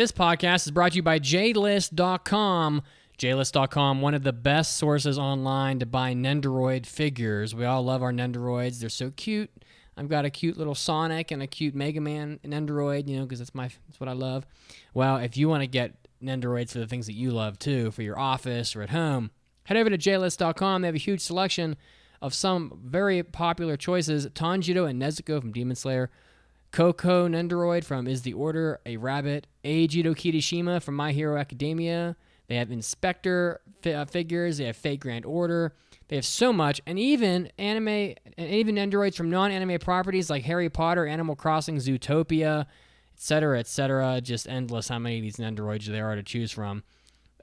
This podcast is brought to you by JList.com. JList.com, one of the best sources online to buy Nendoroid figures. We all love our Nendoroids. They're so cute. I've got a cute little Sonic and a cute Mega Man Nendoroid, because that's what I love. Well, if you want to get Nendoroids for the things that you love too, for your office or at home, head over to JList.com. They have a huge selection of some very popular choices. Tanjiro and Nezuko from Demon Slayer. Coco Nendoroid from Is the Order a Rabbit? Eijiro Kirishima from My Hero Academia. They have Inspector figures. They have Fate Grand Order. They have so much, and even Nendoroids from non-anime properties like Harry Potter, Animal Crossing, Zootopia, etc., etc. Just endless how many of these Nendoroids there are to choose from.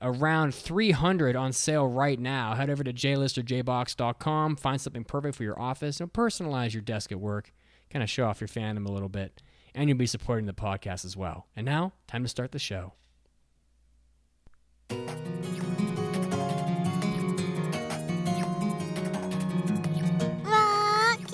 Around 300 on sale right now. Head over to JList or JBox.com. Find something perfect for your office. Personalize your desk at work. Kind of show off your fandom a little bit. And you'll be supporting the podcast as well. And now, time to start the show. 来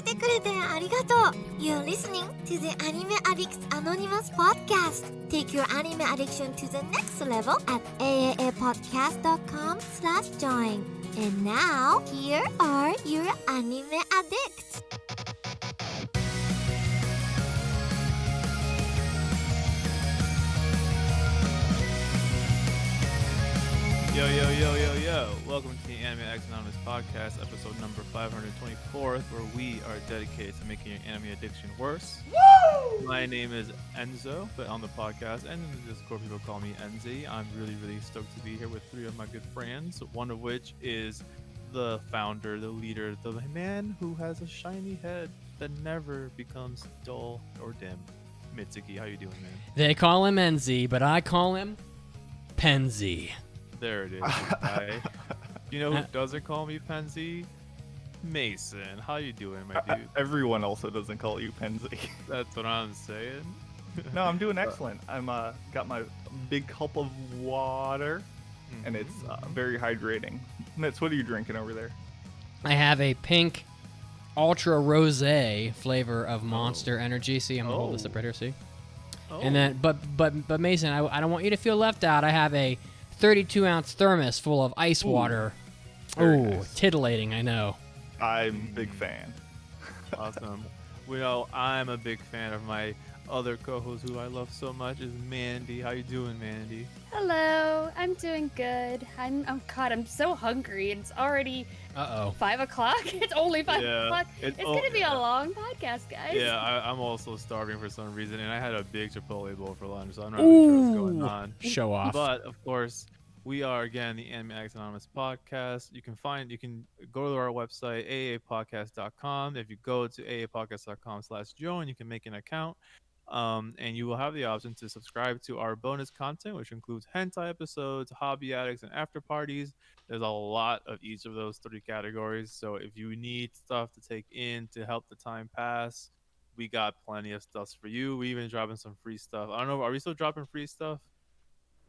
てくれてありがとう You're listening to the Anime Addicts Anonymous Podcast. Take your anime addiction to the next level at aapodcast.com/join. And now, here are your anime addicts. Yo. Welcome to the Anime Addicts Anonymous Podcast, episode number 524, where we are dedicated to making your anime addiction worse. Woo! My name is Enzo, but on the podcast and in the Discord, people call me Enzy. I'm really stoked to be here with three of my good friends, one of which is the founder, the leader, the man who has a shiny head that never becomes dull or dim. Mitsuki, how you doing, man? They call him Enzy, but I call him Penzi. There it is. You know who doesn't call me Penzi? Mason. How you doing, my dude? Everyone also doesn't call you Penzi. That's what I'm saying. No, I'm doing excellent. I'm got my big cup of water, and it's very hydrating. Mitz, what are you drinking over there? I have a pink ultra rosé flavor of Monster Energy. See, I'm gonna hold this up right here. See, and then but Mason, I don't want you to feel left out. I have a 32-ounce thermos full of ice water. Nice. Titillating, I know. I'm a big fan. Awesome. Well, I'm a big fan of my other co-host who I love so much is Mandy. How you doing, Mandy? Hello, I'm doing good. I'm so hungry. It's already 5 o'clock. It's only 5 o'clock. It's gonna be a long podcast, guys. Yeah, I'm also starving for some reason, and I had a big Chipotle bowl for lunch, so I'm not really sure what's going on. Show off. But of course, we are again the Anime Addicts Anonymous Podcast. You can go to our website aapodcast.com. If you go to aapodcast.com/join, you can make an account. And you will have the option to subscribe to our bonus content, which includes hentai episodes, hobby addicts, and after parties. There's a lot of each of those 3 categories. So if you need stuff to take in to help the time pass, we got plenty of stuff for you. We even dropping some free stuff. I don't know. Are we still dropping free stuff?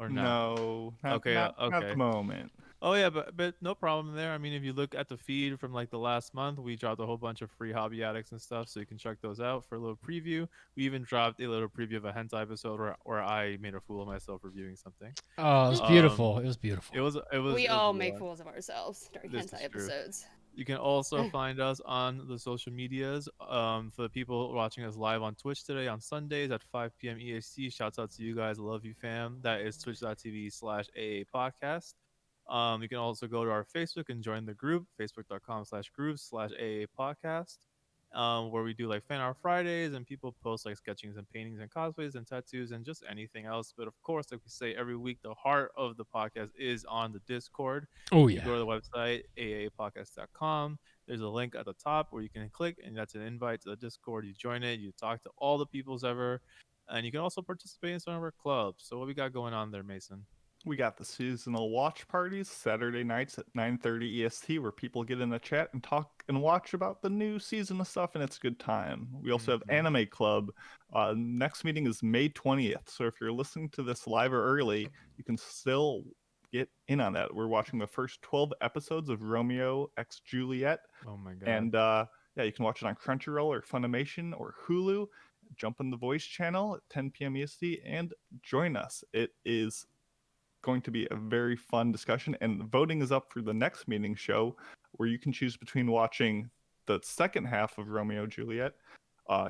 Or not? No, not at the moment. Oh yeah, but no problem there. I mean, if you look at the feed from like the last month, we dropped a whole bunch of free hobby addicts and stuff, so you can check those out for a little preview. We even dropped a little preview of a hentai episode where I made a fool of myself reviewing something. Oh, it was beautiful. It was beautiful. It was. We all make fools of ourselves during hentai episodes. You can also find us on the social medias. For the people watching us live on Twitch today on Sundays at 5 p.m. EST, shouts out to you guys. Love you, fam. That is twitch.tv/AA podcast. You can also go to our Facebook and join the group, facebook.com/groups/AA podcast, where we do like fan art Fridays and people post like sketchings and paintings and cosplays and tattoos and just anything else. But of course, like we say every week, the heart of the podcast is on the Discord. Oh yeah. You go to the website aapodcast.com. There's a link at the top where you can click, and that's an invite to the Discord. You join it, you talk to all the peoples ever, and you can also participate in some of our clubs. So what we got going on there, Mason? We got the seasonal watch parties Saturday nights at 9:30 EST, where people get in the chat and talk and watch about the new season of stuff, and it's a good time. We also have Anime Club. Next meeting is May 20th, so if you're listening to this live or early, you can still get in on that. We're watching the first 12 episodes of Romeo x Juliet. Oh my god. And you can watch it on Crunchyroll or Funimation or Hulu. jump in the voice channel at 10 p.m. EST and join us. It is going to be a very fun discussion, and voting is up for the next meeting show, where you can choose between watching the second half of Romeo and Juliet,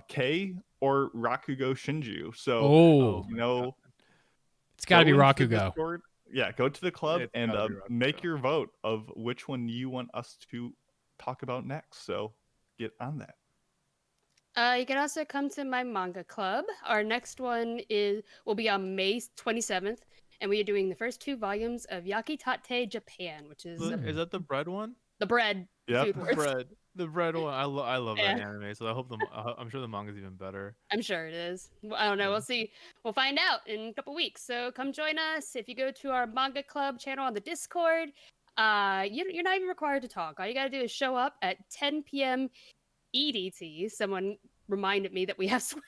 Kei, or Rakugo Shinju. So, it's got to be go into the Rakugo. Discord. Yeah, go to the club It's and gotta be make Rakugo. your vote of which one you want us to talk about next. So get on that. You can also come to my manga club. Our next one will be on May 27th, and we are doing the first 2 volumes of Yakitate Japan, which is Is that the bread one? the bread Yep. food wars. The bread one. I love Yeah. that anime. So I hope I'm sure the manga's even better. I'm sure it is. I don't know. We'll see. We'll find out in a couple weeks. So come join us. If you go to our manga club channel on the Discord, you're not even required to talk. All you gotta do is show up at 10 p.m. EDT. Someone reminded me that we have Switch.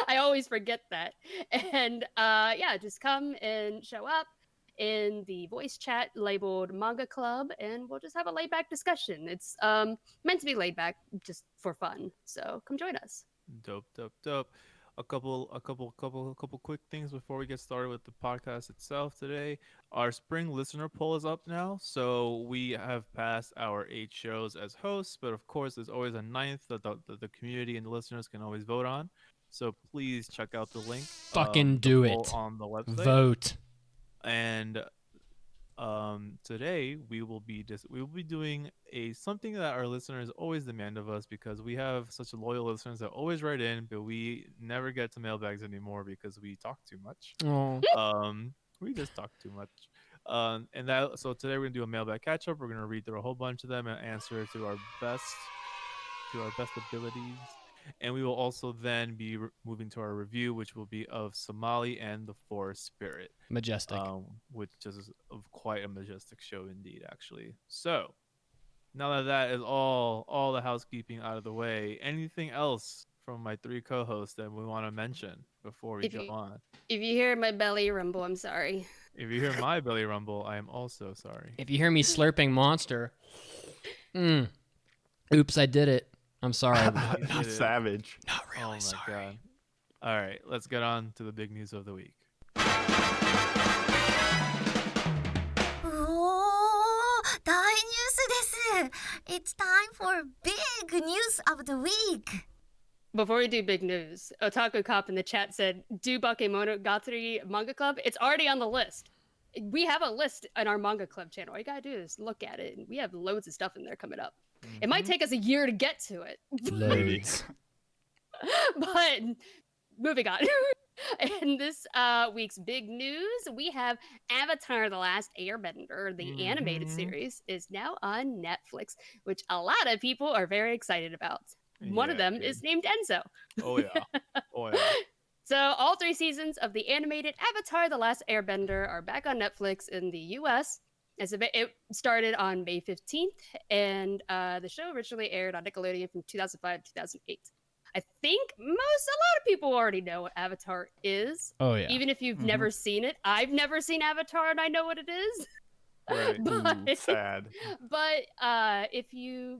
I always forget that. And just come and show up in the voice chat labeled Manga Club, and we'll just have a laid back discussion. It's meant to be laid back just for fun. So come join us. Dope. A couple quick things before we get started with the podcast itself today. Our spring listener poll is up now, so we have passed our 8 shows as hosts, but of course there's always a 9th that the community and the listeners can always vote on. So please check out the link. Fucking do it on the website. Vote. And today we will be doing something that our listeners always demand of us, because we have such loyal listeners that always write in, but we never get to mailbags anymore because we talk too much. We just talk too much. So today we're gonna do a mailbag catch up. We're gonna read through a whole bunch of them and answer to our best abilities. And we will also then be moving to our review, which will be of Somali and the Forest Spirit. Majestic. Which is quite a majestic show indeed, actually. So, now that is all the housekeeping out of the way, anything else from my 3 co-hosts that we want to mention before we go on? If you hear my belly rumble, I'm sorry. If you hear my belly rumble, I am also sorry. If you hear me slurping monster, oops, I did it. I'm sorry. Not savage. Not really sorry. God. All right, let's get on to the big news of the week. 大ニュースです。It's time for big news of the week. Before we do big news, Otaku Cop in the chat said, do Bakemonogatari Manga Club. It's already on the list. We have a list on our Manga Club channel. All you gotta do is look at it, and we have loads of stuff in there coming up. It might take us a year to get to it. Loads. But moving on. In this week's big news, we have Avatar: The Last Airbender, the animated series, is now on Netflix, which a lot of people are very excited about. One of them is named Enzo. Oh, yeah. So all 3 seasons of the animated Avatar: The Last Airbender are back on Netflix in the US. It started on May 15th, and the show originally aired on Nickelodeon from 2005 to 2008. I think a lot of people already know what Avatar is. Oh, yeah. Even if you've never seen it. I've never seen Avatar, and I know what it is. Right. Sad. But if you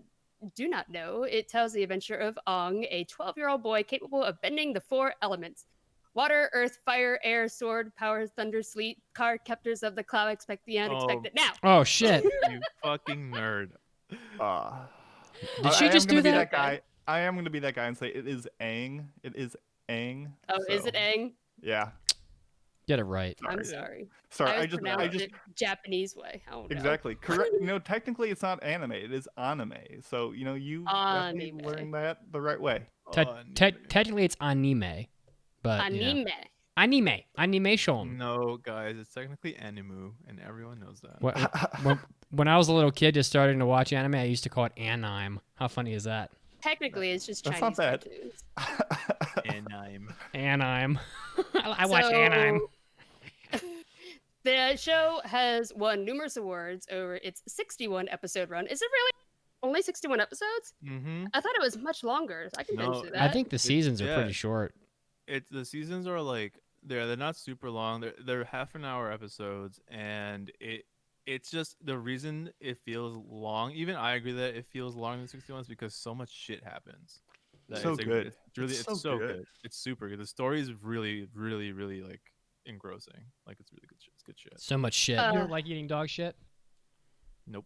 do not know, it tells the adventure of Ong, a 12-year-old boy capable of bending the 4 elements. Water, earth, fire, air, sword, power, thunder, sleet, card captors of the cloud, expect the unexpected. Now! Oh, shit. You fucking nerd. Did she just do that? That guy. I am going to be that guy and say it is Aang. It is Aang. Oh, is it Aang? Yeah. Get it right. I'm sorry. Sorry, I just it Japanese way. Oh, no. Exactly. Correct. Technically it's not anime. It is anime. So, you learn that the right way. Technically it's anime. But animation. No, guys, it's technically animu, and everyone knows that. When I was a little kid just starting to watch anime, I used to call it anime. How funny is that? Technically, it's just Chinese not bad. cartoons. Anime. I watch anime. The show has won numerous awards over its 61 episode run. Is it really only 61 episodes? Mm-hmm. I thought it was much longer. I can go through that. I think the seasons are pretty short. The seasons are like they're not super long. They're half an hour episodes, and it's just the reason it feels long. Even I agree that it feels longer than 61 is because so much shit happens. So good. It's really, It's it's so so good. good. It's super good. The story is really, really, really like engrossing. Like it's really good shit. It's good shit. So much shit. You Uh, don't like eating dog shit? Nope.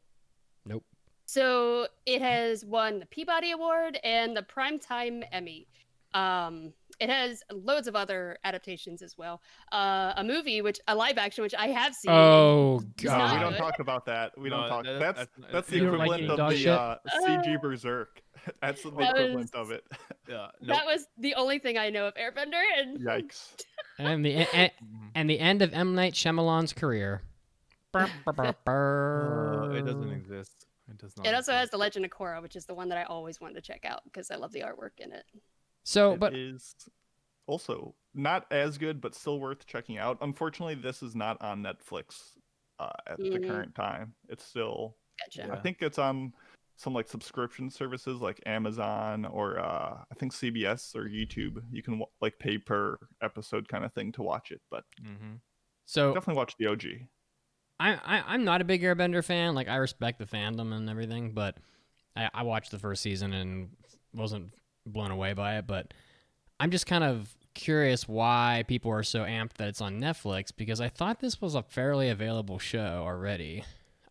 Nope. So it has won the Peabody Award and the Primetime Emmy. It has loads of other adaptations as well. A movie, a live action, which I have seen. Oh and it's No, not we don't good. talk about that. We don't No, talk. That's the You don't like equivalent eating of dog the shit? CG Berserk. That's the That equivalent was- of it. Yeah. Nope. That was the only thing I know of Airbender, and Yikes. And the Mhm. and the end of M. Night Shyamalan's career. Burr, burr, burr, It doesn't burr. exist. It does not. it also has exist. The Legend of Korra, which is the one that I always wanted to check out because I love the artwork in it. So, It but is also not as good, but still worth checking out. Unfortunately, this is not on Netflix at the Mhm. current time. It's still, Gotcha. Yeah. I think it's on some like subscription services like Amazon or I think CBS or YouTube. You can like pay per episode kind of thing to watch it, but Mm-hmm. so definitely watch the OG. I'm not a big Airbender fan. Like I respect the fandom and everything, but I watched the first season and wasn't blown away by it. But I'm just kind of curious why people are so amped that it's on Netflix because I thought this was a fairly available show already.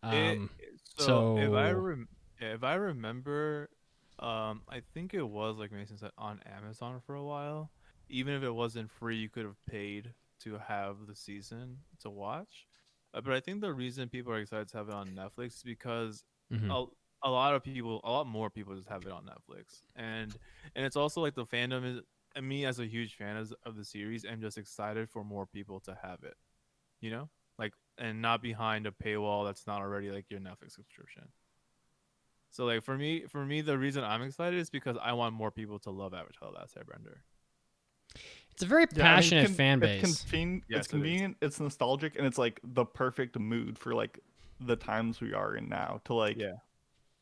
So so if I remember, I think it was like Mason said on Amazon for a while. Even if it wasn't free, you could have paid to have the season to watch. But I think the reason people are excited to have it on Netflix is because mhm. a lot more people just have it on Netflix, and it's also like the fandom is. And me as a huge fan of the series, I'm just excited for more people to have it. You know, like and not behind a paywall that's not already like your Netflix subscription. So like for me, the reason I'm excited is because I want more people to love Avatar: The Last Airbender. It's a very Yeah, I mean, passionate fan it's base. Yes, it's it is. convenient, it's nostalgic, and it's like the perfect mood for like the times we are in now to like Yeah.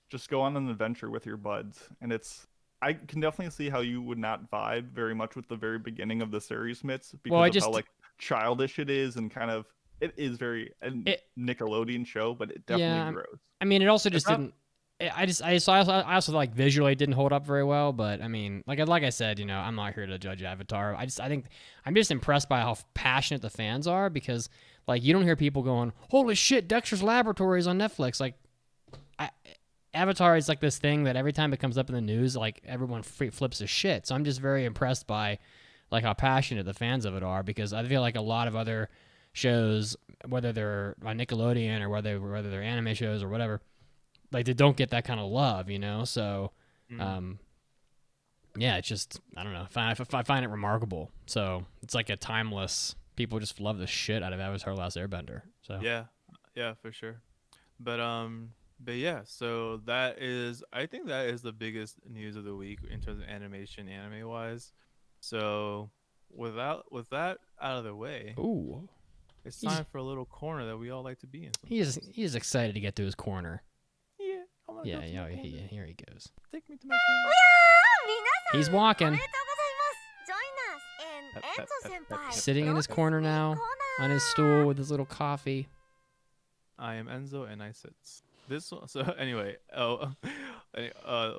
just go on an adventure with your buds. And it's I can definitely see how you would not vibe very much with the very beginning of the series Mitts because Well, I of how just like childish it is and kind of it is very a it Nickelodeon show, but it yeah. definitely grows. I mean, it also It's just not didn't. I also like visually it didn't hold up very well, but I mean, like I said, you know, I'm not here to judge Avatar. I think I'm just impressed by how passionate the fans are because like you don't hear people going, "Holy shit, Dexter's Laboratory is on Netflix." Like, I, Avatar is like this thing that every time it comes up in the news, like everyone flips a shit. So I'm just very impressed by like how passionate the fans of it are because I feel like a lot of other shows, whether they're on Nickelodeon or whether they're anime shows or whatever, like they don't get that kind of love, you know. So, Mm. yeah, it's just I don't know. I find it remarkable. So it's like a timeless. People just love the shit out of Avatar: Last Airbender. So Yeah. Yeah, for sure. But yeah, so that is I think that is the biggest news of the week in terms of animation anime wise. So with that out of the way, ooh, it's He's- time for a little corner that we all like to be in. he's excited to get to his corner. Yeah, I wanna Yeah, go to yeah, my corner. here he goes. Take me to my corner. 皆さん He's お walking, めでとうございます Join us and Pep, pep, エンゾ pep, 先 pep, 輩 pep. sitting in his corner now, on his stool with his little coffee. I am Enzo and I sit. This one, so anyway,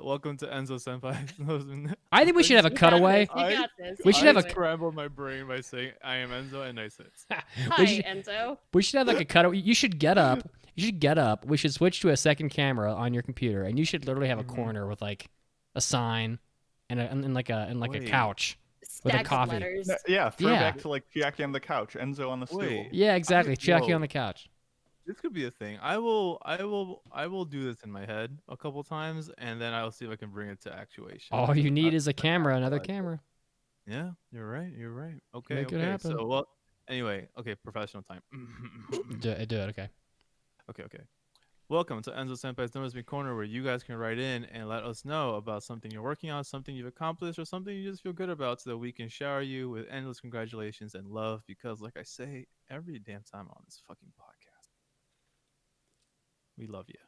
welcome to Enzo Senpai. I think we should have a You got cutaway. this, You got this. We you should can have do a- it. scrambled my brain by saying I am Enzo and I sit. Hi, Enzo. We should have like a cutaway. You should get up. You should get up. We should switch to a second camera on your computer, and you should literally have a Mhm. corner with like a sign and like a Wait. couch. With a Stacks coffee. of letters. Yeah, Yeah. throwback to like Jackie on the couch, Enzo on the stool. Wait. Yeah, exactly. Chucky whoa. on the couch. This could be a thing. I will do this in my head a couple times, and then I'll see if I can bring it to actuation. All you need is a camera, another like it. camera. Yeah, you're right. You're right. Okay. Make it okay. happen. So well. Anyway. Okay. Professional time. Do it. Okay. Okay. Welcome to Enzo Senpai's Notice Me Corner, where you guys can write in and let us know about something you're working on, something you've accomplished, or something you just feel good about, so that we can shower you with endless congratulations and love. Because, like I say every damn time on this fucking podcast, we love you.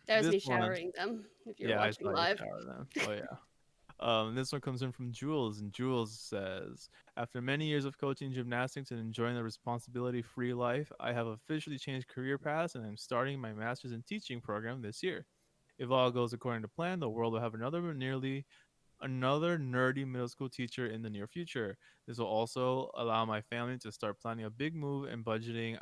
That was me This one- showering them. If you're Yeah, I watching saw you live. shower them. Oh yeah. This one comes in from Jules, and Jules says, "After many years of coaching gymnastics and enjoying the responsibility-free life, I have officially changed career paths, and I'm starting my master's in teaching program this year. If all goes according to plan, the world will have another nearly another nerdy middle school teacher in the near future. This will also allow my family to start planning a big move and budgeting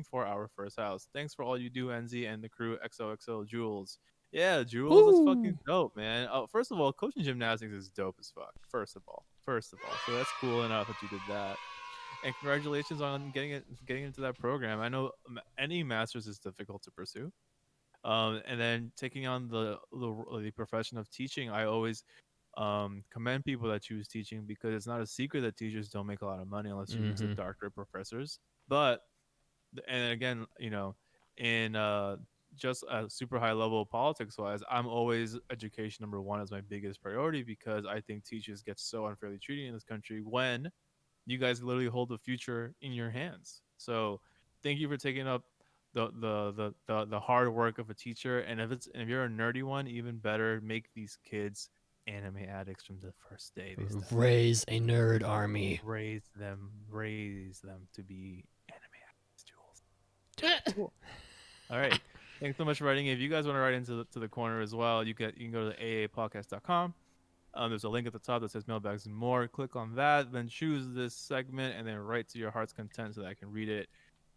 for our first house. Thanks for all you do, NZ and the crew. XOXO Jules. Yeah, Jules, that's Woo! fucking dope, man. First of all, coaching gymnastics is dope as fuck. First of all, so that's cool enough that you did that. And congratulations on getting into that program. I know any masters is difficult to pursue. And then taking on the profession of teaching, I always commend people that choose teaching because it's not a secret that teachers don't make a lot of money unless you're just a doctorate professors. But and again, in just a super high level politics wise, I'm always education number one as my biggest priority because I think teachers get so unfairly treated in this country when you guys literally hold the future in your hands. So thank you for taking up the hard work of a teacher. And if you're a nerdy one, even better, make these kids anime addicts from the first day they start. Raise a nerd army. Raise them to be anime addicts, Jules. All right. Thanks so much for writing. If you guys want to write into the corner as well, you can go to aapodcast.com. There's a link at the top that says mailbags and more. Click on that, then choose this segment, and then write to your heart's content so that I can read it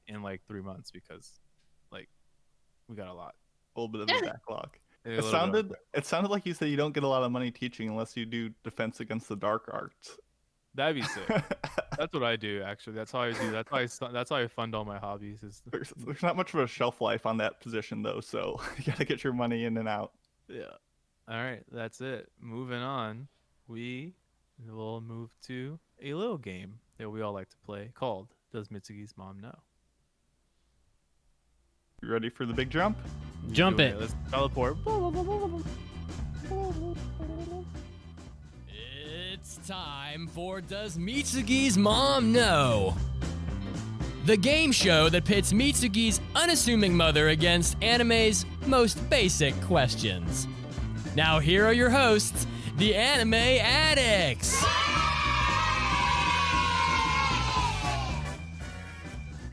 in like 3 months because, like, we got a lot. A little bit of a backlog. A It little bit of- sounded like you said you don't get a lot of money teaching unless you do Defense Against the Dark Arts. That'd be sick. That's what I do, actually. That's how I do. That's how I fund all my hobbies. There's not much of a shelf life on that position though, so you gotta get your money in and out. Yeah. All right, that's it. Moving on, we will move to a little game that we all like to play called Does Mitsugi's Mom Know? You ready for the big jump? Jump it. Let's teleport. It's time for Does Mitsugi's Mom Know? The game show that pits Mitsugi's unassuming mother against anime's most basic questions. Now here are your hosts, the Anime Addicts.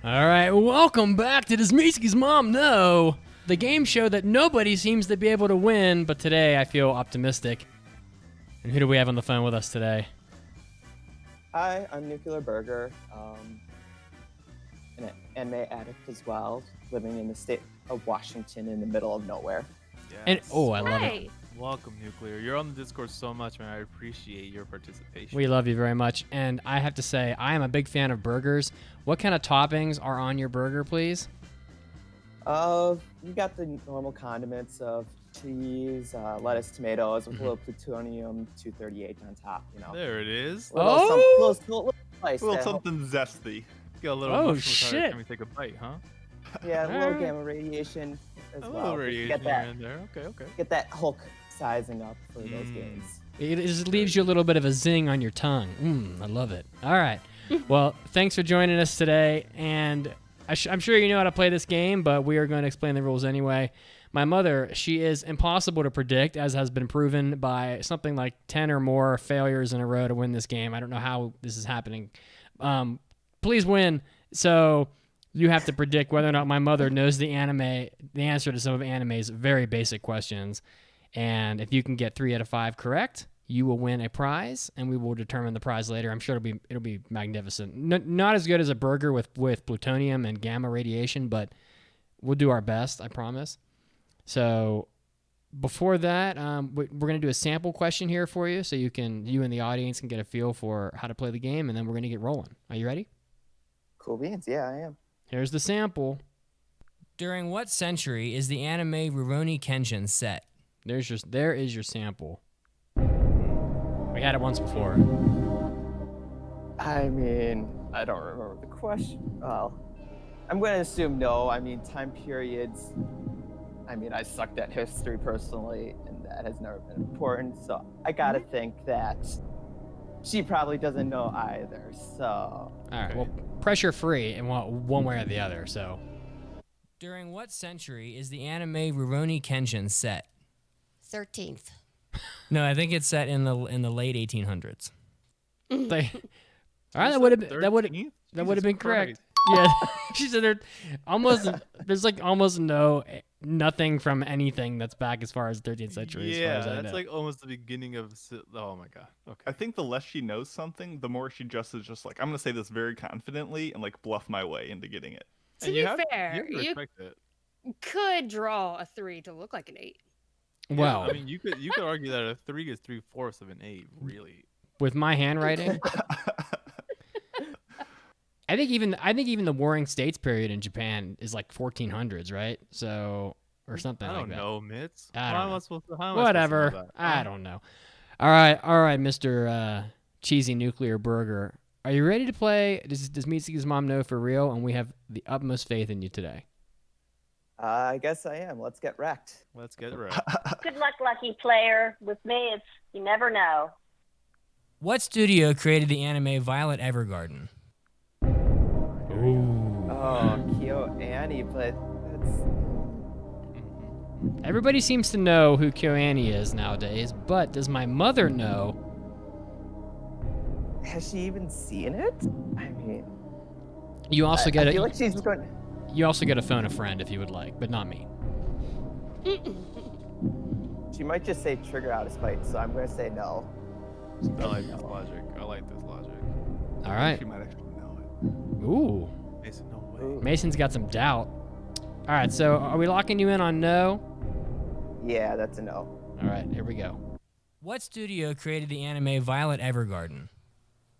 All right, welcome back to Does Mitsugi's Mom Know? The game show that nobody seems to be able to win, but today I feel optimistic. And who do we have on the phone with us today? Hi, I'm Nuclear Burger, an anime addict as well, living in the state of Washington in the middle of nowhere. Yes. And I love it. Hey. Welcome, Nuclear. You're on the Discord so much, man. I appreciate your participation. We love you very much. And I have to say, I am a big fan of burgers. What kind of toppings are on your burger, please? You got the normal condiments of cheese, lettuce, tomatoes, with a little plutonium-238 on top, you know. There it is. Little spice A little there. something zesty. Get a little Oh, mushroom shit. every time we take a bite, huh? Yeah, a little Alright. gamma radiation as A well. little to radiation Get here that, and there. Okay. get that Hulk sizing up for those games. It just leaves you a little bit of a zing on your tongue. I love it. All right. Well, thanks for joining us today. And I'm sure you know how to play this game, but we are going to explain the rules anyway. My mother, she is impossible to predict, as has been proven by something like 10 or more failures in a row to win this game. I don't know how this is happening. Please win. So you have to predict whether or not my mother knows the answer to some of anime's very basic questions. And if you can get 3 out of 5 correct, you will win a prize, and we will determine the prize later. I'm sure it'll be magnificent. Not as good as a burger with plutonium and gamma radiation, but we'll do our best, I promise. So before that, we're going to do a sample question here for you, so you and the audience can get a feel for how to play the game, and then we're going to get rolling. Are you ready? Cool beans, yeah, I am. Here's the sample. During what century is the anime Rurouni Kenshin set? There is your sample. We had it once before. I mean, I don't remember the question. Well, I'm going to assume no. I mean, time periods. I mean, I sucked at history personally, and that has never been important. So I got to think that she probably doesn't know either. So. All right. Well, pressure free and one way or the other. So. During what century is the anime Rurouni Kenshin set? 13th. No, I think it's set in the late 1800s. All right, that would have. That would have been correct. Christ. Yeah, she said there's like almost nothing from anything that's back as far as 13th century. Yeah, as far as I that's know. like almost the beginning of. Oh my god. Okay. I think the less she knows something, the more she just is just like, I'm gonna say this very confidently and like bluff my way into getting it. To And be you have fair, to you respect it. could draw a 3 to look like an 8. Well, I mean, you could argue that a 3 is 3/4 of an 8. Really. with my handwriting, I think even the Warring States period in Japan is like 1400s, right? So or something I like don't that. know, Mitz. I How don't am know. I supposed to? How am I supposed to know Whatever. that? I don't know. All right, Mr. Cheesy Nuclear Burger. Are you ready to play? Does Mitsuki's mom know for real? And we have the utmost faith in you today. I guess I am. Let's get wrecked. Let's get right. Good luck, lucky player. With me, it's you never know. What studio created the anime Violet Evergarden? Ooh. Oh, Kyo Annie, but that's Everybody seems to know who KyoAni is nowadays, but does my mother know? has she even seen it? I mean, You also get I a feel like she's going. you also get to phone a friend if you would like, but not me. She might just say trigger out of spite, so I'm gonna say no. I like this logic. I like this logic. All right. She might actually know it. Ooh. Mason, no way. Ooh. Mason's got some doubt. All right, so are we locking you in on no? Yeah, that's a no. All right, here we go. What studio created the anime Violet Evergarden?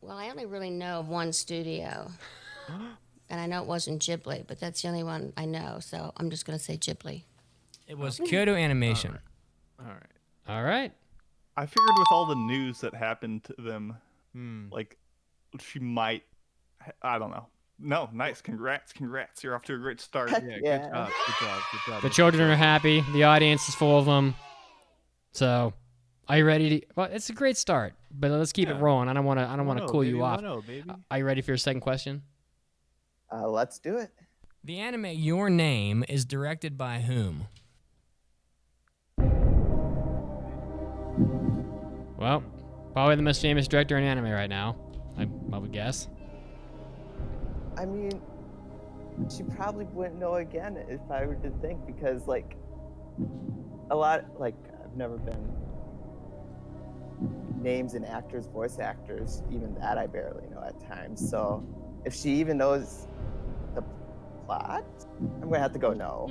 Well, I only really know of one studio. And I know it wasn't Ghibli, but that's the only one I know, so I'm just going to say Ghibli. It was Kyoto Animation. All right. All right. I figured with all the news that happened to them, Hmm. like she might. I don't know. No, nice. Congrats. You're off to a great start. Yeah, Yeah. Good job. Good job. Good job. The children are happy. The audience is full of them. So, are you ready to? Well, it's a great start, but let's keep it Yeah. rolling. I don't want to cool you off. Baby. Are you ready for your second question? Let's do it. The anime Your Name is directed by whom? Well, probably the most famous director in anime right now, I would guess. I mean, she probably wouldn't know again if I were to think, because like a lot, like I've never been names and actors, voice actors, even that I barely know at times. So if she even knows the plot, I'm gonna have to go no.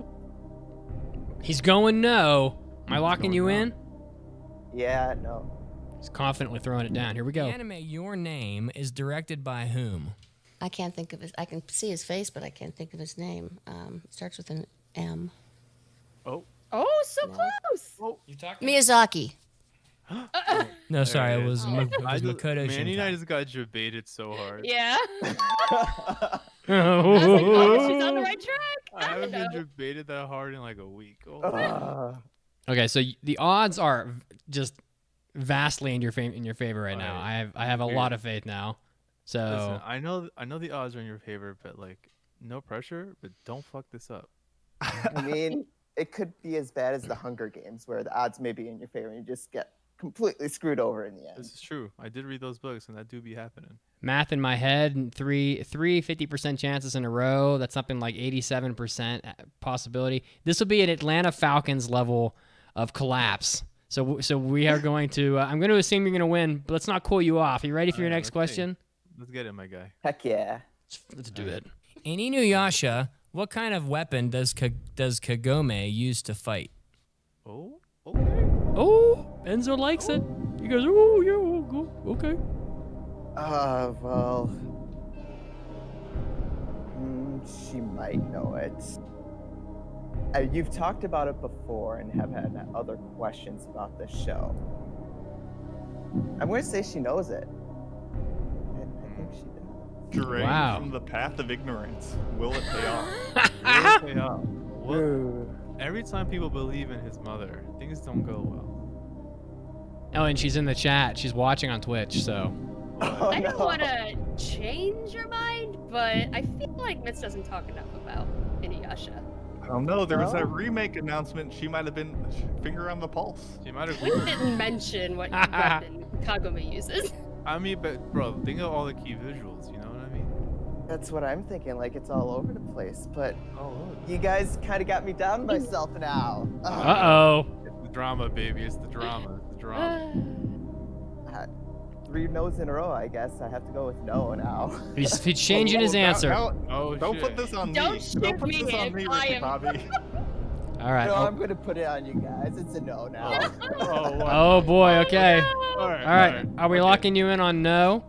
He's going no. Am I locking going you no. in? Yeah, no. He's confidently throwing it down. Here we go. The anime Your Name is directed by whom? I can't think of his. I can see his face, but I can't think of his name. It starts with an M. Oh. Oh, so close. You talking? Miyazaki. No, sorry, There it it was, is. Makoto Manny and I Shinkai. just got debated so hard. Yeah. I was like, oh, she's on the right track. I haven't don't been know. debated that hard in like a week. Oh. Okay, so the odds are just vastly in your favor right now. Alright. I have a lot of faith now. So Listen, I know the odds are in your favor, but like, no pressure. But don't fuck this up. I mean, it could be as bad as the Hunger Games, where the odds may be in your favor and you just get completely screwed over in the end. This is true. I did read those books, and that do be happening. math in my head, and three 50% chances in a row. That's something like 87% possibility. This will be an Atlanta Falcons level of collapse. So we are going to. I'm going to assume you're going to win, but let's not cool you off. Are you ready for your next Okay. question? Let's get it, my guy. Heck yeah. Let's do it. In Inuyasha, what kind of weapon does Kagome use to fight? Oh, okay. Oh, Enzo likes it. He goes, oh yeah, okay. Well, she might know it. You've talked about it before and have had other questions about this show. I'm going to say she knows it. I think she does. Drained Wow. from the path of ignorance. Will it pay off? Will it pay off? What? Ooh. Every time people believe in his mother, things don't go well. Oh, and she's in the chat. She's watching on Twitch, so. Oh, I don't no. want to change your mind, but I feel like Mitz doesn't talk enough about Inuyasha. I don't know. There was Well. that remake announcement. She might have been finger on the pulse. She might have. He didn't mention what weapon Kagome uses. I mean, but bro, think of all the key visuals. You know what I mean? That's what I'm thinking. Like it's all over the place. But Oh, you guys kind of got me down myself now. Uh-oh. it's the drama, baby. It's the drama. It's the drama. 3 no's in a row. I guess I have to go with no now. He's changing his answer. Oh, Don't shit. put this on Don't me. shoot Don't put me this on if me, I Ricky am- Bobby. All right. No, Oh, I'm gonna put it on you guys. It's a no now. Oh, wow. oh boy. Okay. All right. All right. Are we locking you in on no?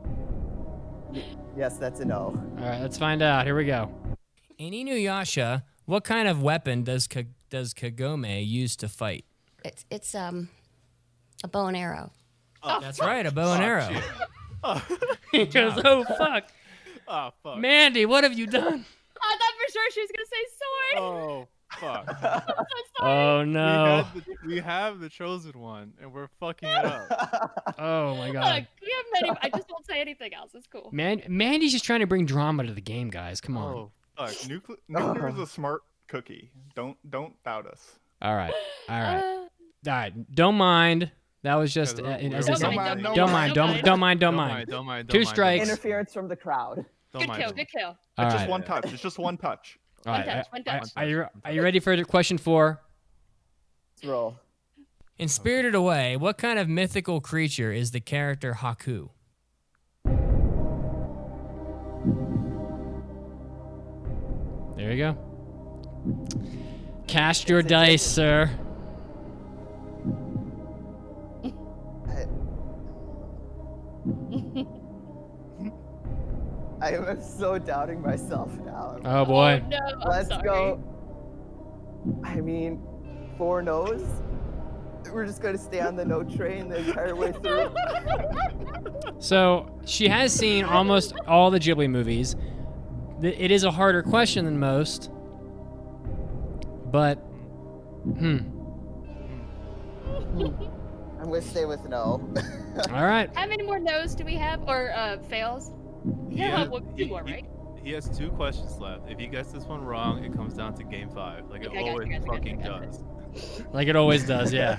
Yes, that's a no. All right. Let's find out. Here we go. In Inuyasha, what kind of weapon does Kagome use to fight? It's a bow and arrow. That's right, a bow and arrow. shit. He goes, oh fuck, Oh, fuck. Mandy, what have you done? I thought for sure she was gonna say sword. Oh, fuck. I'm so sorry. Oh no. We have the chosen one, and we're fucking it up. Oh my Look, god. we have many. I just won't say anything else. It's cool. Mandy's just trying to bring drama to the game, guys. Come on. Oh, fuck. Nuclear is a smart cookie. Don't doubt us. All right. All right. Don't mind. That was just Yeah, as I don't said. mind, Don't mind. Don't mind. Don't mind. Two strikes. Interference from the crowd. Good kill. Good kill. All It's right. just one touch. It's just one touch. All right. One touch. Are you ready for question 4? Let's roll. In Spirited Away, what kind of mythical creature is the character Haku? There you go. Cast your dice, sir. I am so doubting myself now. Oh boy. Oh, no, I'm Let's sorry. go. I mean, 4 no's. We're just gonna stay on the no train the entire way through. So she has seen almost all the Ghibli movies. It is a harder question than most, but I'm gonna stay with no. all right. How many more no's do we have, or fails? Yeah, well, 2 more, right? He has 2 questions left. If he gets this one wrong, it comes down to game 5, like it Okay, I got you, always guys, I got you, fucking I got does. Like it always does, yeah.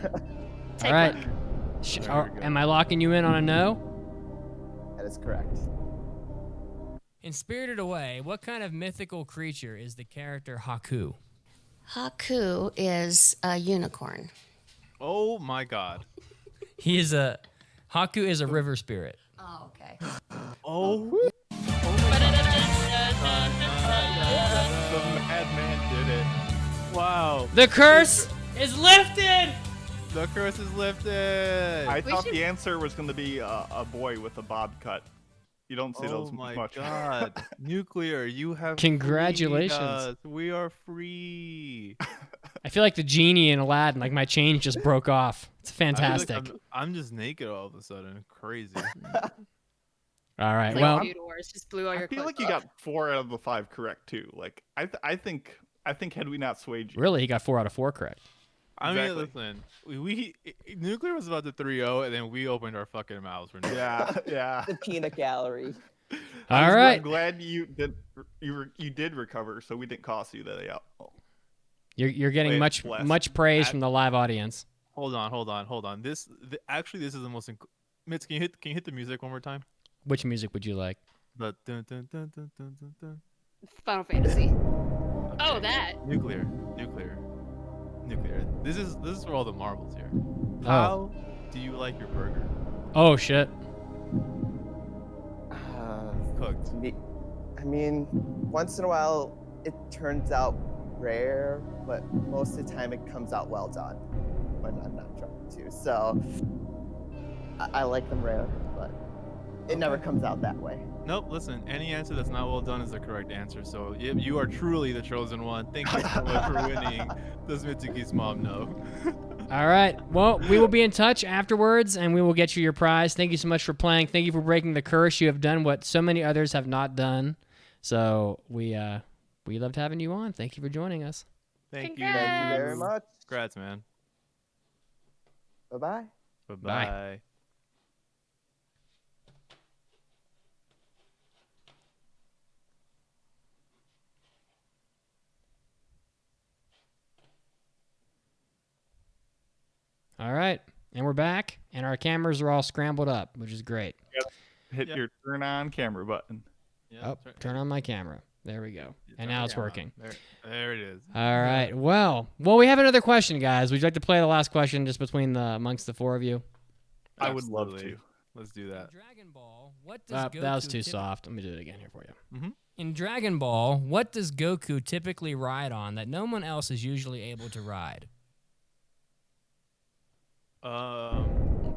Take All right. one. There we go. Am I locking you in on a no? That is correct. In Spirited Away, what kind of mythical creature is the character Haku? Haku is a unicorn. Oh my god. Haku is a river spirit. Oh, okay. Oh. The madman did it. Wow. The curse is lifted. The curse is lifted. I We thought should- the answer was going to be a boy with a bob cut. You don't see Oh those my much. god. Nuclear, you have Congratulations. freed us. We are free. I feel like the genie in Aladdin. Like my chain just broke off. It's I feel like fantastic. I'm just naked all of a sudden. Crazy. All right. It's like Well, Feud Wars, just blew all your I feel clothes like you off. got 4 out of the 5 correct too. Like I think had we not swayed you, really, he got 4 out of 4 correct. I mean, Exactly. listen, we Nuclear was about to 3-0, and then we opened our fucking mouths for Nuclear. yeah. The peanut gallery. All right. I'm glad you did recover, so we didn't cost you that out. You're getting Wait, much bless. praise from the live audience. Hold on. Actually, this is the most. Mitz, can you hit the music one more time? Which music would you like? The dun, dun, dun, dun, dun, dun, dun. Final Fantasy. Oh, Okay. that. Nuclear. This is for all the marbles here. Oh. How do you like your burger? Oh shit. Cooked. I mean, once in a while it turns out rare, but most of the time it comes out well done when I'm not trying to. So I like them rare, but it never comes out that way. Nope. Listen, any answer that's not well done is the correct answer. So you are truly the chosen one. Thank you so much for winning. Does Mitsuki's mom know? All right. Well, we will be in touch afterwards, and we will get you your prize. Thank you so much for playing. Thank you for breaking the curse. You have done what so many others have not done. So we loved having you on. Thank you for joining us. Thank you. Thank you very Congrats. much. Congrats, man. Bye-bye. Bye-bye. All right. And we're back, and our cameras are all scrambled up, which is great. Hit Yep. your turn on camera button. Oh, turn on my camera. There we go. And now it's working. There it is. All right. Well, we have another question, guys. Would you like to play the last question just amongst the four of you? I would love to. Let's do that. Dragon Ball, what does Goku that was too soft. Let me do it again here for you. Mm-hmm. In Dragon Ball, what does Goku typically ride on that no one else is usually able to ride?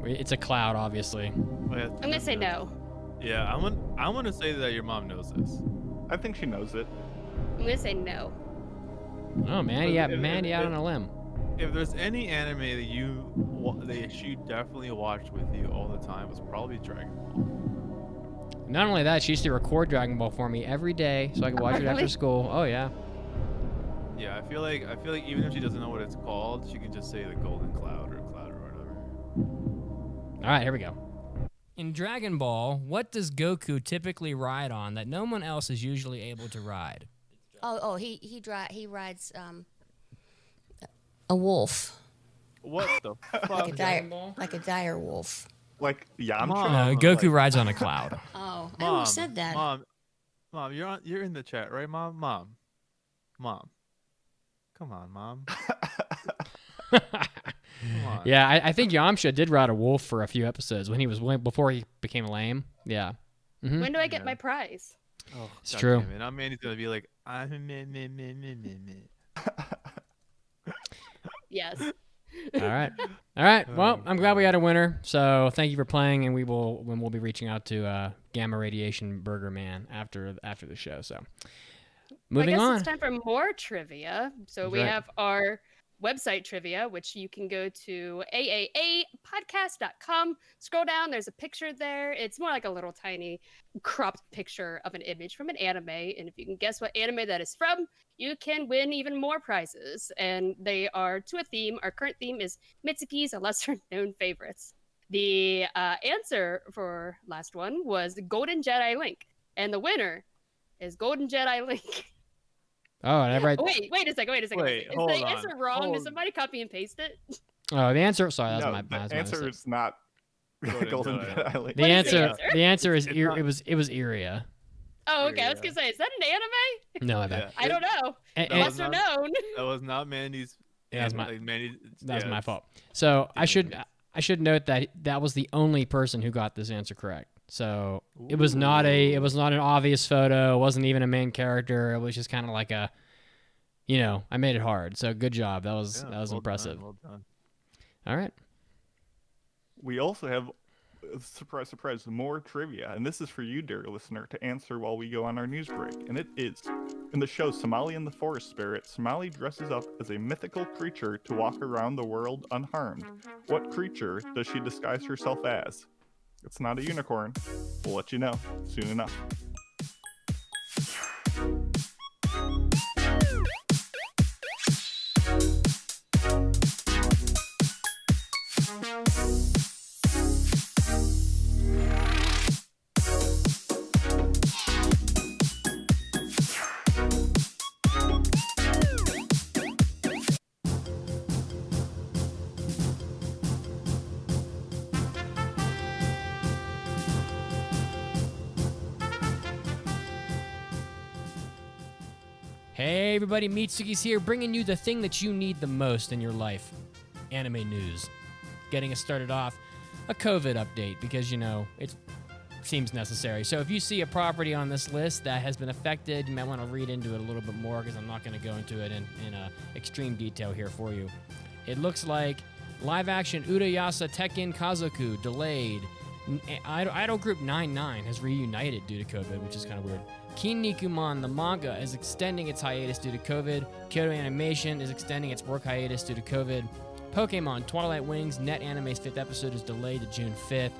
It's a cloud, obviously. I'm gonna say no. Yeah, I'm gonna say that your mom knows this. I think she knows it. I'm gonna say no. Oh, man, yeah, Mandy out on a limb. If there's any anime that she definitely watched with you all the time, was probably Dragon Ball. Not only that, she used to record Dragon Ball for me every day so I could watch it after school. Oh, yeah. Yeah, I feel like even if she doesn't know what it's called, she can just say the Golden Cloud or Cloud or whatever. All right, here we go. In Dragon Ball, what does Goku typically ride on that no one else is usually able to ride? He rides a wolf, What the fuck? like a dire wolf. Like Yamcha. No, Goku rides on a cloud. Oh, I almost said that. Mom, you're in the chat, right, Mom? Mom. Come on, Mom. Come on. Yeah, I think Yamcha did ride a wolf for a few episodes before he became lame. Yeah. Mm-hmm. When do I get my prize? Oh, It's God true. damn it. Now Mandy's gonna be like, Yes. All right. Well, I'm glad we had a winner. So thank you for playing, and we'll be reaching out to Gamma Radiation Burger Man after the show. So moving I guess on. it's time for more trivia. So That's we right. have our website trivia, which you can go to aapodcast.com. Scroll down, there's a picture there. It's more like a little tiny cropped picture of an image from an anime. And if you can guess what anime that is from, you can win even more prizes. And they are to a theme. Our current theme is Mitsuki's lesser known favorites. The answer for last one was Golden Jedi Link. And the winner is Golden Jedi Link. Oh, and Wait a second. Is hold the on. answer wrong? Did somebody copy and paste it? Oh, the answer. Sorry, that No, was my the answer mistake. is not Golden Jedi. Link. The What is the answer. answer? The answer is It's it was Iria. Oh, okay. I was gonna say, is that an anime? No, I bet. I don't know. And- That was Lesser not- known. That was not Mandy's. Yeah, that was my- That was my fault. So I should note that was the only person who got this answer correct. So it was not an obvious photo. It wasn't even a main character. It was just kind of like a, I made it hard. So good job. That was impressive. Well done. All right. We also have, surprise, more trivia. And this is for you, dear listener, to answer while we go on our news break. And it is, in the show Somali and the Forest Spirit, Somali dresses up as a mythical creature to walk around the world unharmed. What creature does she disguise herself as? It's not a unicorn. We'll let you know soon enough. Hey everybody, Mitsuki's here, bringing you the thing that you need the most in your life. Anime news. Getting us started off, a COVID update, because, it seems necessary. So if you see a property on this list that has been affected, you might want to read into it a little bit more, because I'm not going to go into it in extreme detail here for you. It looks like live-action Urayasa Tekken Kazoku delayed. Idol group 99 has reunited due to COVID, which is kind of weird. Kinnikuman, the manga, is extending its hiatus due to COVID. Kyoto Animation is extending its work hiatus due to COVID. Pokemon Twilight Wings Net Anime's 5th episode is delayed to June 5th.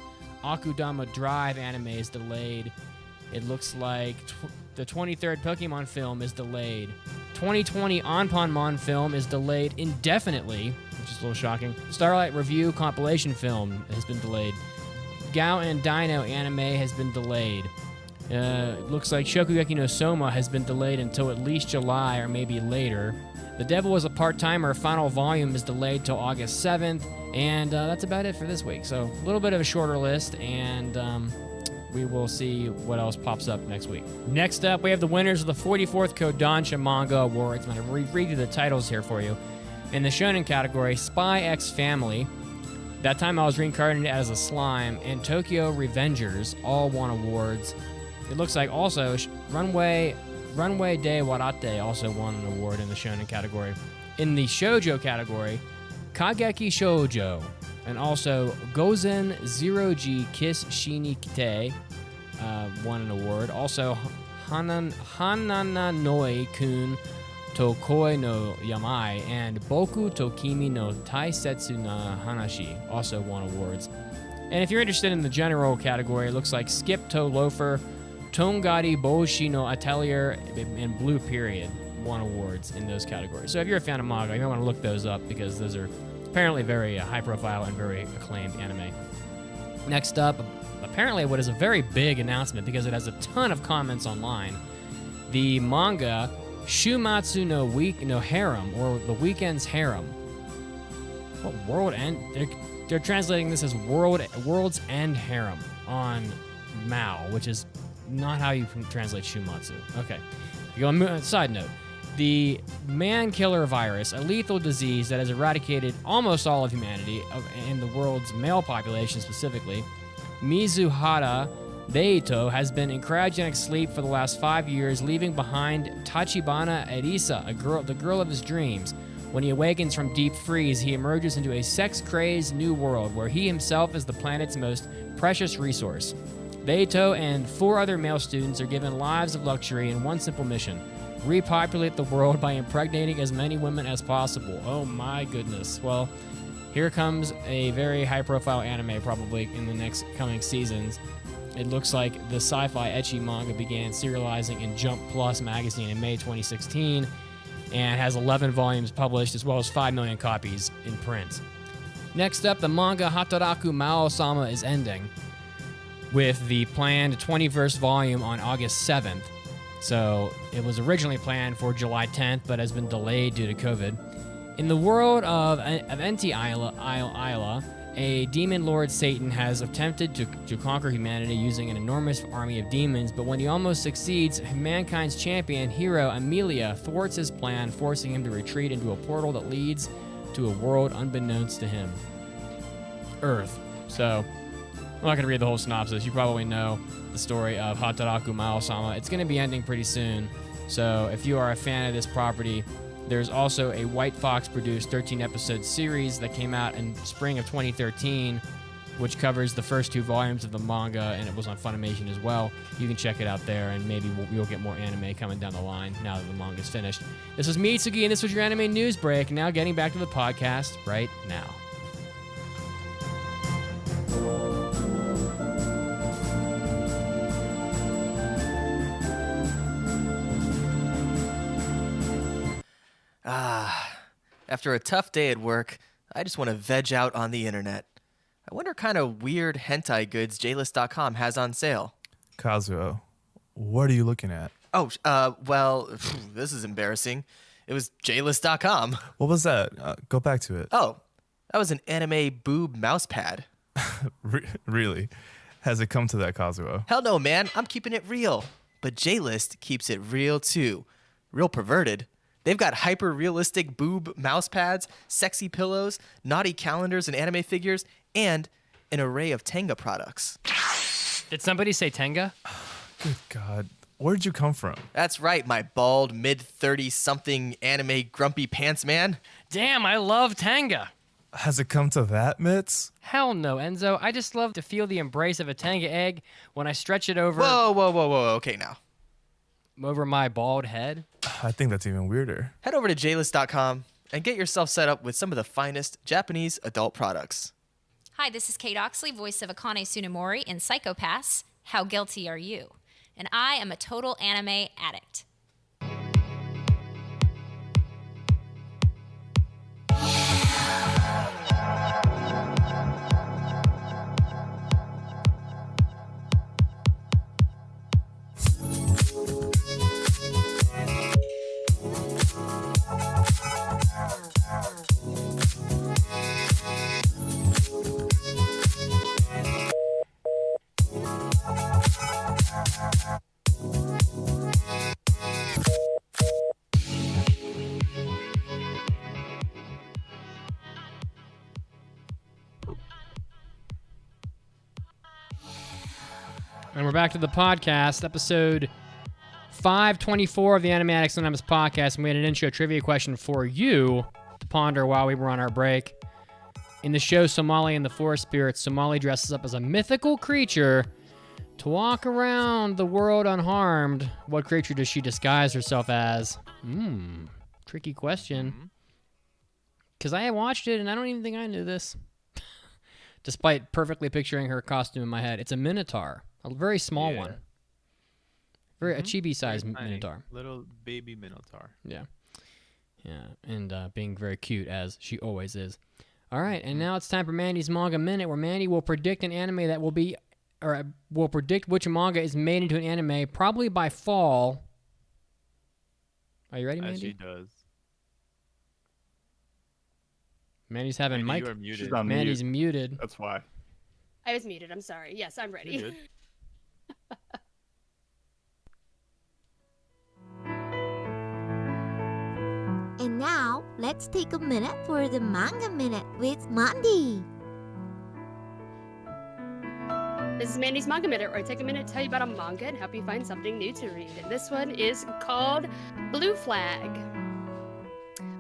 Akudama Drive anime is delayed. It looks like the 23rd Pokemon film is delayed. 2020 Anpanmon film is delayed indefinitely, which is a little shocking. Starlight Review compilation film has been delayed. Gao and Dino anime has been delayed. It looks like Shokugeki no Soma has been delayed until at least July or maybe later. The Devil Was a Part-Timer final volume is delayed till August 7th, and that's about it for this week. So a little bit of a shorter list, and we will see what else pops up next week. Next up, we have the winners of the 44th Kodansha Manga Awards. I'm going to read you the titles here for you. In the shonen category, Spy X Family, that time I was reincarnated as a slime, and Tokyo Revengers all won awards. It looks like also Runway de Warate also won an award in the shonen category. In the shoujo category, Kageki Shoujo, and also Gozen Zero G Kiss Shinikite won an award. Also, Hanana Noi Kun Tokoi no Yamai and Boku to Kimi no Taisetsu na Hanashi also won awards. And if you're interested in the general category, it looks like Skip to Loafer, Tongari Boshi no Atelier, and Blue Period won awards in those categories. So if you're a fan of manga, you might want to look those up because those are apparently very high profile and very acclaimed anime. Next up, apparently what is a very big announcement because it has a ton of comments online. The manga Shumatsu no Harem, or The Weekend's Harem. What world end? They're translating this as World's End Harem on Mao, which is not how you can translate Shumatsu. Okay. Side note. The man killer virus, a lethal disease that has eradicated almost all of humanity, in the world's male population specifically, Mizuhara Deito has been in cryogenic sleep for the last 5 years, leaving behind Tachibana Erisa, the girl of his dreams. When he awakens from deep freeze, he emerges into a sex-crazed new world where he himself is the planet's most precious resource. Deito and 4 other male students are given lives of luxury in one simple mission: repopulate the world by impregnating as many women as possible. Oh my goodness. Well, here comes a very high-profile anime probably in the next coming seasons. It looks like the sci-fi ecchi manga began serializing in Jump Plus magazine in May 2016 and has 11 volumes published as well as 5 million copies in print. Next up, the manga Hataraku Mao-sama is ending with the planned 21st volume on August 7th. So it was originally planned for July 10th, but has been delayed due to COVID. In the world of Enti Isla, a demon lord Satan has attempted to conquer humanity using an enormous army of demons, but when he almost succeeds, mankind's champion, hero Amelia, thwarts his plan, forcing him to retreat into a portal that leads to a world unbeknownst to him. Earth. So, I'm not going to read the whole synopsis. You probably know the story of Hataraku Mao-sama. It's going to be ending pretty soon, so if you are a fan of this property, there's also a White Fox-produced 13-episode series that came out in spring of 2013, which covers the first 2 volumes of the manga, and it was on Funimation as well. You can check it out there, and maybe we'll get more anime coming down the line now that the manga's finished. This is Mitsuki, and this was your anime news break. Now getting back to the podcast right now. After a tough day at work, I just want to veg out on the internet. I wonder what kind of weird hentai goods JList.com has on sale. Kazuo, what are you looking at? Oh, well, this is embarrassing. It was JList.com. What was that? Go back to it. Oh, that was an anime boob mouse pad. Really? Has it come to that, Kazuo? Hell no, man. I'm keeping it real. But JList keeps it real, too. Real perverted. They've got hyper-realistic boob mouse pads, sexy pillows, naughty calendars and anime figures, and an array of Tenga products. Did somebody say Tenga? Good God. Where'd you come from? That's right, my bald, mid-30-something anime grumpy pants man. Damn, I love Tenga. Has it come to that, Mitz? Hell no, Enzo. I just love to feel the embrace of a Tenga egg when I stretch it over... Whoa. Okay, now. Over my bald head? I think that's even weirder. Head over to JList.com and get yourself set up with some of the finest Japanese adult products. Hi, this is Kate Oxley, voice of Akane Tsunemori in Psycho Pass, How Guilty Are You? And I am a total anime addict. And we're back to the podcast, episode 524 of the Anime Addicts Anonymous podcast. And we had an intro trivia question for you to ponder while we were on our break. In the show Somali and the Forest Spirits, Somali dresses up as a mythical creature to walk around the world unharmed. What creature does she disguise herself as? Tricky question. Because I watched it and I don't even think I knew this. Despite perfectly picturing her costume in my head. It's a minotaur. A very small one. A chibi-sized minotaur. Little baby minotaur. Yeah. Yeah, and being very cute, as she always is. All right, and now it's time for Mandy's Manga Minute, where Mandy will predict an anime that will predict which manga is made into an anime, probably by fall. Are you ready, Mandy? As she does. Mandy's having Mandy, mic. you are muted. She's on Mandy's mute. muted. That's why. I was muted. I'm sorry. Yes, I'm ready. You're good. And now, let's take a minute for the Manga Minute with Mandy. This is Mandy's Manga Minute, where I take a minute to tell you about a manga and help you find something new to read. And this one is called Blue Flag.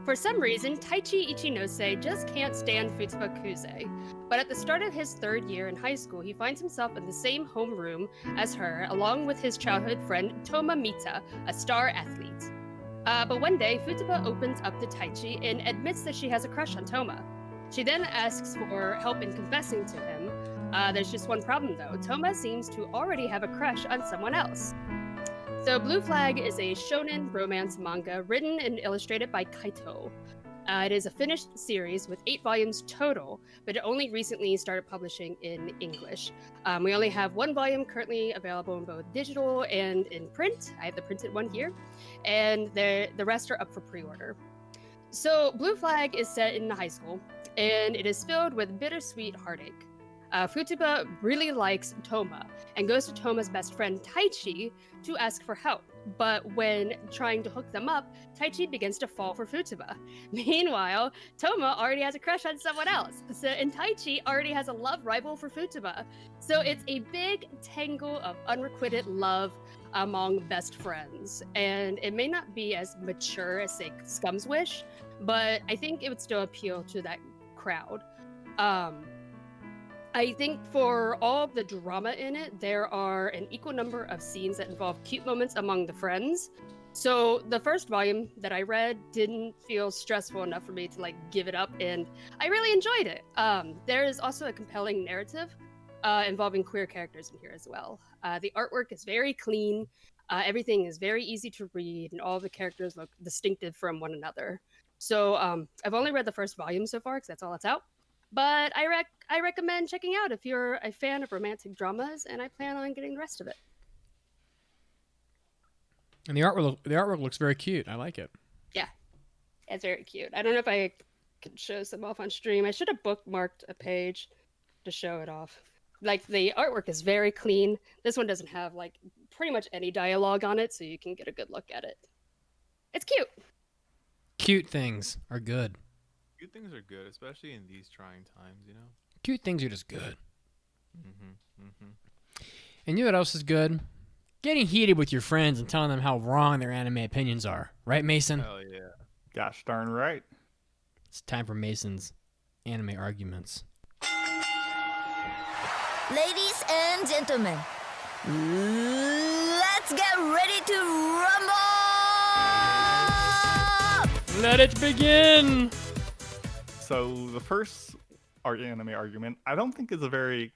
For some reason, Taichi Ichinose just can't stand Futaba Kuze. But at the start of his 3rd year in high school, he finds himself in the same homeroom as her, along with his childhood friend Toma Mita, a star athlete. But one day, Futaba opens up to Taichi and admits that she has a crush on Toma. She then asks for help in confessing to him. There's just one problem though. Toma seems to already have a crush on someone else. So Blue Flag is a shonen romance manga written and illustrated by Kaito. It is a finished series with 8 volumes total, but it only recently started publishing in English. We only have 1 volume currently available in both digital and in print. I have the printed one here, and the rest are up for pre-order. So Blue Flag is set in high school, and it is filled with bittersweet heartache. Futaba really likes Toma and goes to Toma's best friend Taichi to ask for help. But when trying to hook them up, Taichi begins to fall for Futaba. Meanwhile, Toma already has a crush on someone else, and Taichi already has a love rival for Futaba. So it's a big tangle of unrequited love among best friends. And it may not be as mature as, say, Scum's Wish, but I think it would still appeal to that crowd. I think for all of the drama in it, there are an equal number of scenes that involve cute moments among the friends. So the first volume that I read didn't feel stressful enough for me to give it up, and I really enjoyed it. There is also a compelling narrative involving queer characters in here as well. The artwork is very clean. Everything is very easy to read, and all the characters look distinctive from one another. So I've only read the first volume so far because that's all that's out. But I recommend checking out if you're a fan of romantic dramas, and I plan on getting the rest of it. And the artwork looks very cute. I like it. Yeah, it's very cute. I don't know if I can show some off on stream. I should have bookmarked a page to show it off. The artwork is very clean. This one doesn't have pretty much any dialogue on it, so you can get a good look at it. It's cute. Cute things are good. Good things are good, especially in these trying times, you know? Cute things are just good. And you know what else is good? Getting heated with your friends and telling them how wrong their anime opinions are. Right, Mason? Hell yeah. Gosh darn right. It's time for Mason's anime arguments. Ladies and gentlemen, let's get ready to rumble! Let it begin! So the first anime argument, I don't think is a very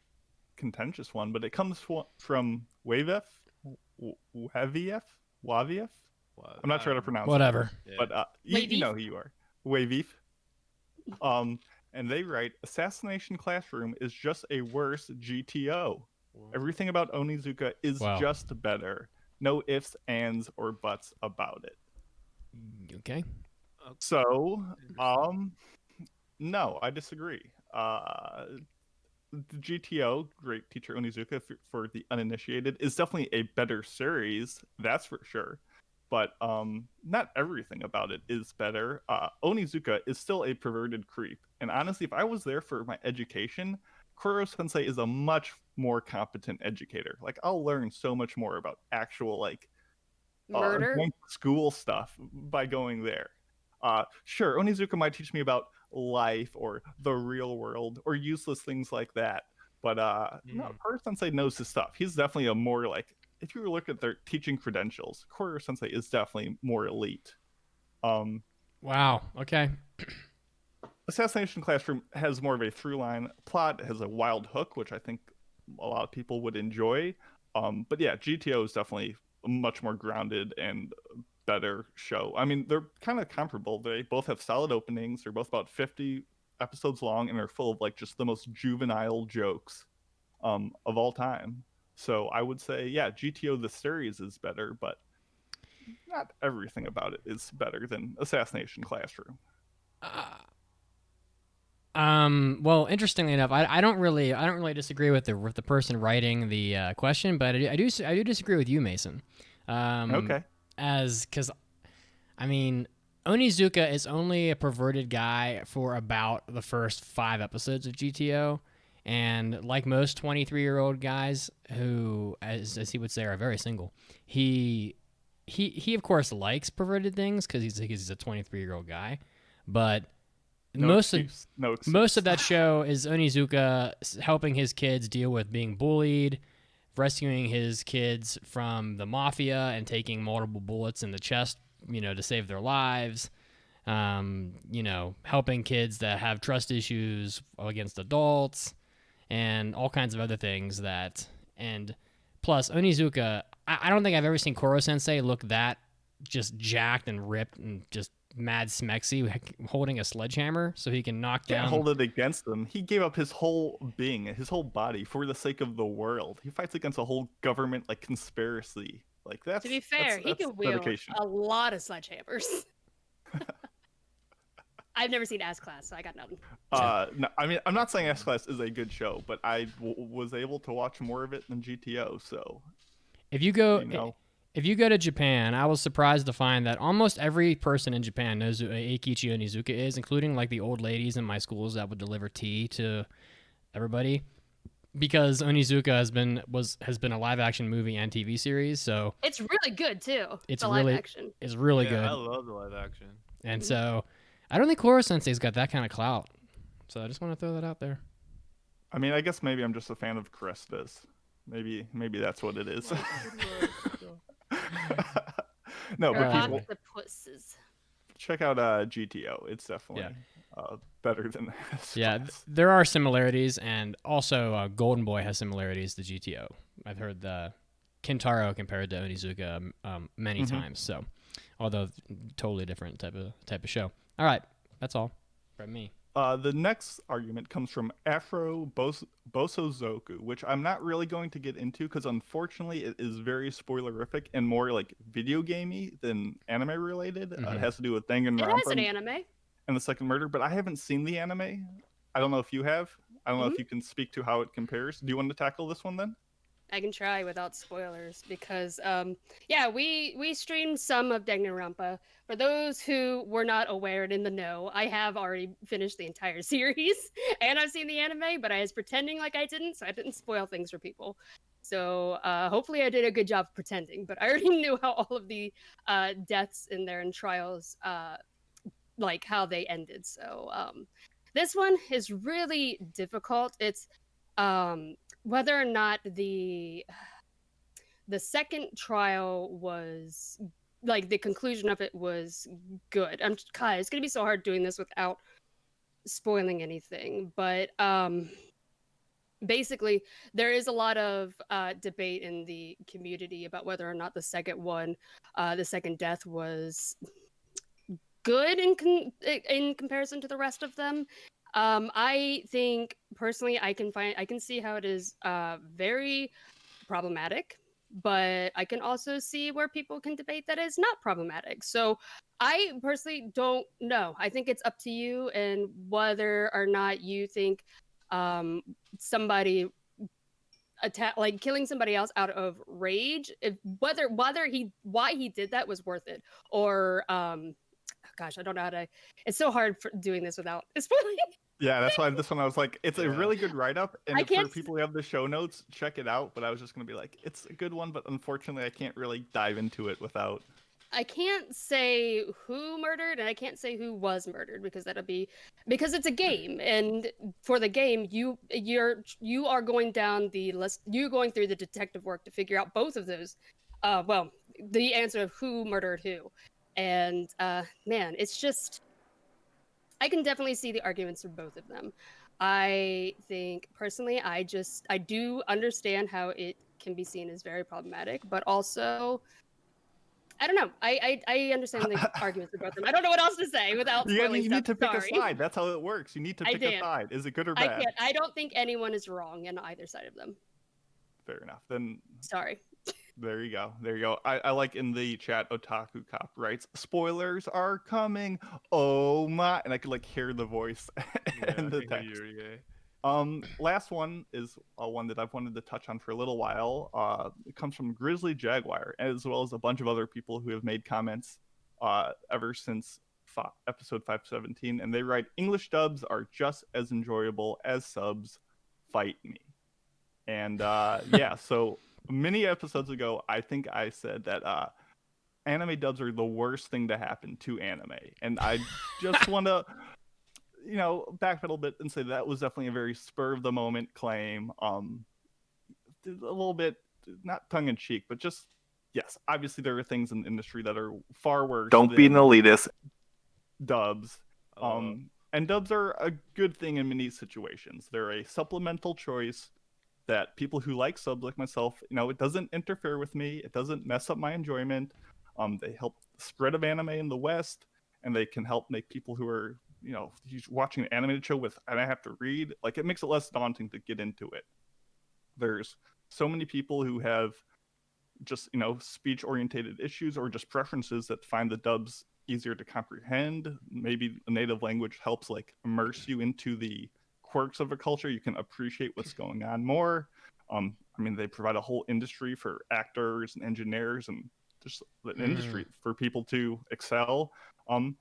contentious one, but it comes from Waviev. I'm not sure how to pronounce Whatever. it. But you know who you are. Waviev. And they write, Assassination Classroom is just a worse GTO. Everything about Onizuka is just better. No ifs, ands, or buts about it. Okay. So, no, I disagree. The GTO, Great Teacher Onizuka, for the uninitiated, is definitely a better series, that's for sure. But not everything about it is better. Onizuka is still a perverted creep. And honestly, if I was there for my education, Koro-sensei is a much more competent educator. Like, I'll learn so much more about actual, like, Murder. going to school stuff by going there. Sure, Onizuka might teach me about life or the real world or useless things like that. But no, Koro-sensei knows his stuff. He's definitely a more, like, if you look at their teaching credentials, Koro-sensei is definitely more elite. Wow. Okay. Assassination Classroom has more of a through line plot, has a wild hook, which I think a lot of people would enjoy. But yeah, GTO is definitely a much more grounded and better show. I mean, they're kind of comparable. They both have solid openings. They're both about 50 episodes long, and they're full of like just the most juvenile jokes of all time. So I would say, yeah, GTO the series is better, but not everything about it is better than Assassination Classroom. Well, interestingly enough, I don't really disagree with the person writing the question, but I do disagree with you, Mason. Okay. Because I mean, Onizuka is only a perverted guy for about the first 5 episodes of GTO, and like most 23-year-old guys who, as he would say, are very single, he of course likes perverted things because he's a 23-year-old guy, but most of that show is Onizuka helping his kids deal with being bullied, rescuing his kids from the mafia and taking multiple bullets in the chest, to save their lives. Helping kids that have trust issues against adults and all kinds of other things and plus Onizuka, I don't think I've ever seen Koro-sensei look that just jacked and ripped and just mad smexy holding a sledgehammer so he can knock down. Can't hold it against them. He gave up his whole being, his whole body for the sake of the world. He fights against a whole government like conspiracy. Like that's To be fair, he can wield dedication. a lot of sledgehammers. I've never seen S Class, so I got nothing. No, I mean, I'm not saying S Class is a good show, but I was able to watch more of it than GTO. So, if you go to Japan, I was surprised to find that almost every person in Japan knows who Eikichi Onizuka is, including like the old ladies in my schools that would deliver tea to everybody, because Onizuka has been a live action movie and TV series. So it's really good too. It's live really action. It's really good. I love the live action. And so I don't think Koro-sensei's got that kind of clout. So I just want to throw that out there. I mean, I guess maybe I'm just a fan of Crestas. Maybe that's what it is. No, but people, check out GTO. It's definitely better than this. Yeah, there are similarities, and also Golden Boy has similarities to GTO. I've heard the Kintaro compared to Onizuka many times. So, although totally different type of show. All right, that's all from me. The next argument comes from Afro Bosozoku, which I'm not really going to get into because unfortunately it is very spoilerific and more like video gamey than anime related. It has to do with Danganronpa. It has an anime. And the second murder, but I haven't seen the anime. I don't know if you have. I don't know if you can speak to how it compares. Do you want to tackle this one then? I can try without spoilers because, we streamed some of Danganronpa. For those who were not aware and in the know, I have already finished the entire series and I've seen the anime, but I was pretending like I didn't, so I didn't spoil things for people. So hopefully I did a good job of pretending, but I already knew how all of the deaths in there and trials, like how they ended. So this one is really difficult. It's whether or not the second trial was like the conclusion of it was good. It's gonna be so hard doing this without spoiling anything, but basically there is a lot of debate in the community about whether or not the second death was good in comparison to the rest of them. I think personally I can see how it is very problematic, but I can also see where people can debate that it's not problematic. So I personally don't know. I think it's up to you and whether or not you think somebody killing somebody else out of rage, why he did that was worth it, or gosh, I don't know how to. It's so hard for doing this without spoiling. Yeah, that's why this one I was like, it's a really good write-up, and I can't for people who have the show notes, check it out. But I was just gonna be like, it's a good one, but unfortunately, I can't really dive into it without. I can't say who murdered and I can't say who was murdered because because it's a game, and for the game you are going down the list, you're going through the detective work to figure out both of those, well, the answer of who murdered who. And man, it's just, I can definitely see the arguments for both of them. I think personally, I do understand how it can be seen as very problematic, but also I don't know. I understand the arguments for both of them. I don't know what else to say without spoiling You stuff. need to pick a Sorry. side. That's how it works. You need to I pick a can't. side. Is it good or I bad? can't. I don't think anyone is wrong in either side of them. Fair enough. Then Sorry. there you go. There you go. I like in the chat, Otaku Cop writes, spoilers are coming. Oh my. And I could like hear the voice and the text. Last one is one that I've wanted to touch on for a little while. It comes from Grizzly Jaguar, as well as a bunch of other people who have made comments ever since episode 517. And they write, English dubs are just as enjoyable as subs. Fight me. And yeah, so many episodes ago, I think I said that anime dubs are the worst thing to happen to anime. And I just want to, backpedal a bit and say that was definitely a very spur of the moment claim. A little bit, not tongue in cheek, but just, yes, obviously there are things in the industry that are far worse. Don't be an elitist. Dubs. And dubs are a good thing in many situations. They're a supplemental choice that people who like subs like myself, it doesn't interfere with me. It doesn't mess up my enjoyment. They help the spread of anime in the West, and they can help make people who are, watching an animated show and I have to read, like, it makes it less daunting to get into it. There's so many people who have just, speech orientated issues or just preferences that find the dubs easier to comprehend. Maybe a native language helps like immerse you into the quirks of a culture. You can appreciate what's going on more. They provide a whole industry for actors and engineers and just the industry for people to excel. And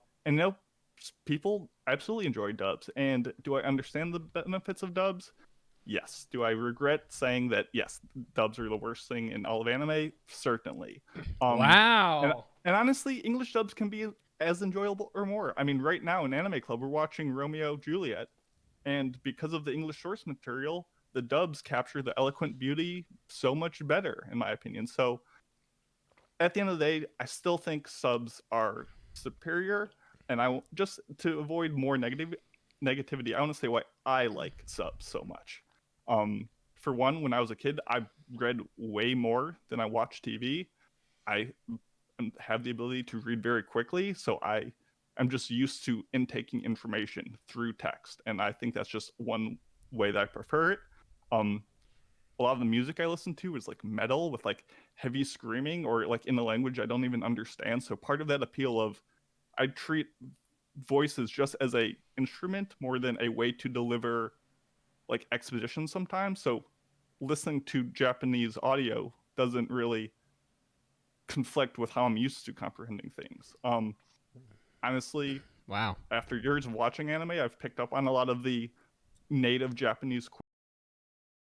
people absolutely enjoy dubs. And do I understand the benefits of dubs? Yes. Do I regret saying that, yes, dubs are the worst thing in all of anime? Certainly. Wow. And honestly, English dubs can be as enjoyable or more. Right now in Anime Club, we're watching Romeo Juliet. And because of the English source material, the dubs capture the eloquent beauty so much better, in my opinion. So at the end of the day, I still think subs are superior. And just to avoid more negativity, I want to say why I like subs so much. For one, when I was a kid, I read way more than I watched TV. I have the ability to read very quickly, so I'm just used to intaking information through text, and I think that's just one way that I prefer it. A lot of the music I listen to is like metal with like heavy screaming or like in a language I don't even understand. So part of that appeal of I treat voices just as a instrument more than a way to deliver like exposition sometimes. So listening to Japanese audio doesn't really conflict with how I'm used to comprehending things. Honestly, wow. After years of watching anime, I've picked up on a lot of the native Japanese